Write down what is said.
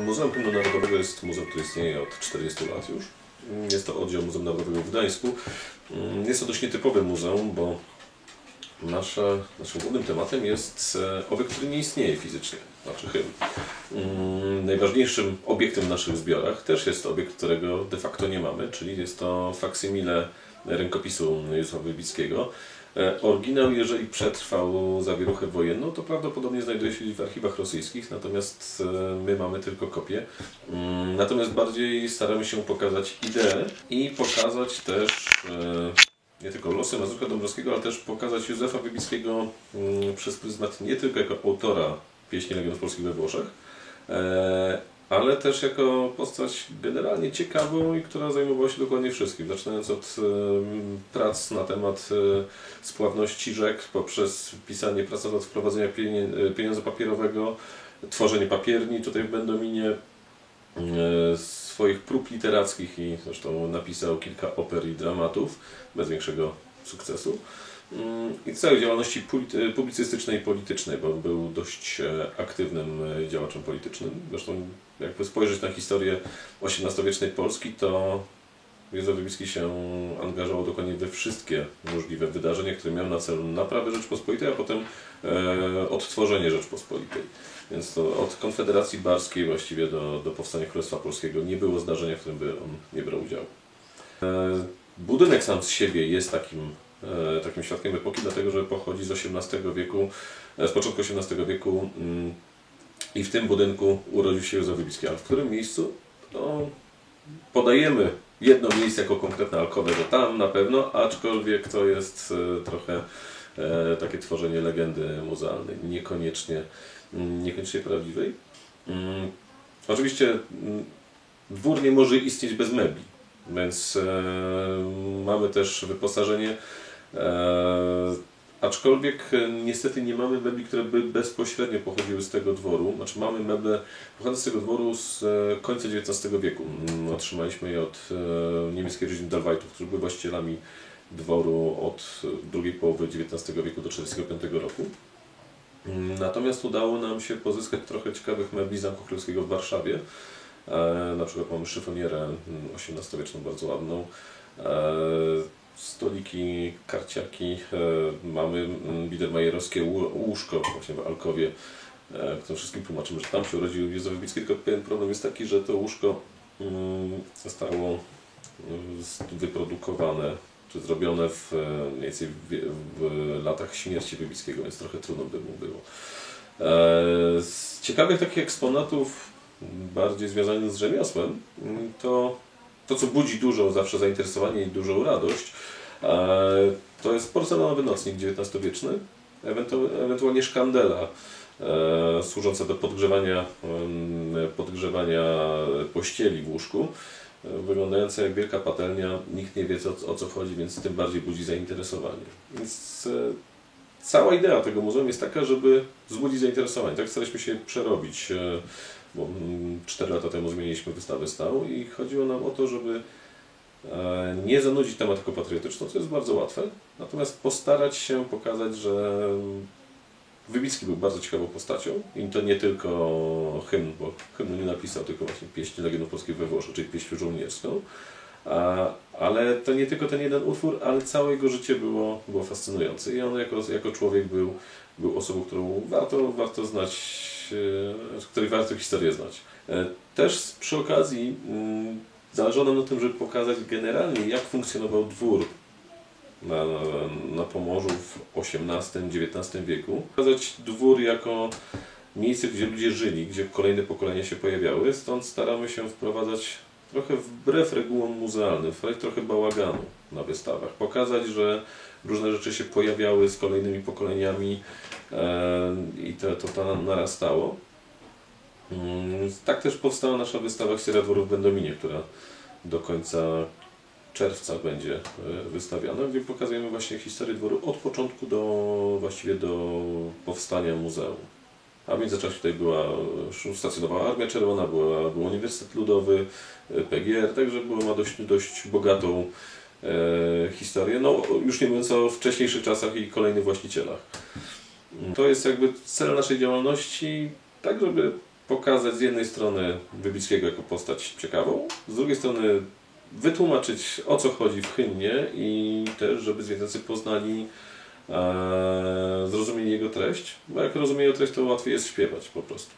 Muzeum Hymnu Narodowego jest muzeum, które istnieje od 40 lat już. Jest to oddział Muzeum Narodowego w Gdańsku. Jest to dość nietypowe muzeum, bo naszym głównym tematem jest obiekt, który nie istnieje fizycznie, znaczy hymn. Najważniejszym obiektem w naszych zbiorach też jest obiekt, którego de facto nie mamy, czyli jest to faksymile rękopisu Józefa Wybickiego. Oryginał, jeżeli przetrwał zawieruchę wojenną, to prawdopodobnie znajduje się w archiwach rosyjskich, natomiast my mamy tylko kopię. Natomiast bardziej staramy się pokazać ideę i pokazać też nie tylko losy Mazurka Dąbrowskiego, ale też pokazać Józefa Wybickiego przez pryzmat nie tylko jako autora pieśni Legionów Polskich we Włoszech, ale też jako postać generalnie ciekawą i która zajmowała się dokładnie wszystkim, zaczynając od prac na temat spławności rzek, poprzez pisanie prac na temat wprowadzenia pieniądza papierowego, tworzenie papierni tutaj w Będominie, swoich prób literackich i zresztą napisał kilka oper i dramatów bez większego sukcesu. I całej działalności publicystycznej i politycznej, bo był dość aktywnym działaczem politycznym. Zresztą jakby spojrzeć na historię XVIII-wiecznej Polski, to Józef Wybicki się angażował dokładnie we wszystkie możliwe wydarzenia, które miały na celu naprawę Rzeczpospolitej, a potem odtworzenie Rzeczpospolitej. Więc to od Konfederacji Barskiej właściwie do powstania Królestwa Polskiego nie było zdarzenia, w którym by on nie brał udziału. Budynek sam z siebie jest takim świadkiem epoki, dlatego że pochodzi z XVIII wieku, z początku XVIII wieku i w tym budynku urodził się Józef Wybicki. Ale w którym miejscu? To podajemy jedno miejsce jako konkretne alkowę, że tam na pewno, aczkolwiek to jest trochę takie tworzenie legendy muzealnej, niekoniecznie prawdziwej. Oczywiście dwór nie może istnieć bez mebli, więc mamy też wyposażenie, aczkolwiek niestety nie mamy mebli, które by bezpośrednio pochodziły z tego dworu. Znaczy mamy meble pochodzące z tego dworu z końca XIX wieku. Otrzymaliśmy je od niemieckiej rodziny Dallwajtów, którzy byli właścicielami dworu od drugiej połowy XIX wieku do 1945 roku. Natomiast udało nam się pozyskać trochę ciekawych mebli z Zamku Królewskiego w Warszawie. Na przykład mamy szyfonierę XVIII-wieczną, bardzo ładną, stoliki, karciaki, mamy biedermajerowskie łóżko właśnie w alkowie, które wszystkim tłumaczymy, że tam się urodził Józef Wybicki, tylko pewien problem jest taki, że to łóżko zostało wyprodukowane czy zrobione mniej więcej w latach śmierci Wybickiego, więc trochę trudno by mu było. Z ciekawych takich eksponatów, bardziej związanych z rzemiosłem, to co budzi dużo zawsze zainteresowanie i dużą radość, to jest porcelanowy nocnik XIX-wieczny, ewentualnie szkandela służąca do podgrzewania pościeli w łóżku, wyglądająca jak wielka patelnia. Nikt nie wie o co chodzi, więc tym bardziej budzi zainteresowanie. Więc cała idea tego muzeum jest taka, żeby wzbudzić zainteresowanie. Tak staraliśmy się przerobić, bo 4 lata temu zmieniliśmy wystawę stałą i chodziło nam o to, żeby nie zanudzić tematyką patriotyczną, co jest bardzo łatwe, natomiast postarać się pokazać, że Wybicki był bardzo ciekawą postacią i to nie tylko hymn, bo hymnu nie napisał, tylko właśnie pieśń Legionów Polskich we Włoszech, czyli pieśń żołnierską. Ale to nie tylko ten jeden utwór, ale całe jego życie było fascynujące i on jako człowiek był osobą, którą warto znać, której warto historię znać. Też przy okazji zależało nam na tym, żeby pokazać generalnie, jak funkcjonował dwór na Pomorzu w XVIII-XIX wieku. Pokazać dwór jako miejsce, gdzie ludzie żyli, gdzie kolejne pokolenia się pojawiały, stąd staramy się wprowadzać trochę wbrew regułom muzealnym, trochę bałaganu na wystawach. Pokazać, że różne rzeczy się pojawiały z kolejnymi pokoleniami i to narastało. Tak też powstała nasza wystawa Historia dworu w Będominie, która do końca czerwca będzie wystawiana, gdzie pokazujemy właśnie historię dworu od początku właściwie do powstania muzeum. A w międzyczasie tutaj stacjonowała Armia Czerwona, był Uniwersytet Ludowy, PGR, także ma dość bogatą historię, no już nie mówiąc o wcześniejszych czasach i kolejnych właścicielach. To jest jakby cel naszej działalności, tak żeby pokazać z jednej strony Wybickiego jako postać ciekawą, z drugiej strony wytłumaczyć, o co chodzi w hymnie i też, żeby zwiedzający poznali, zrozumieli jego treść, bo jak rozumieją treść, to łatwiej jest śpiewać po prostu.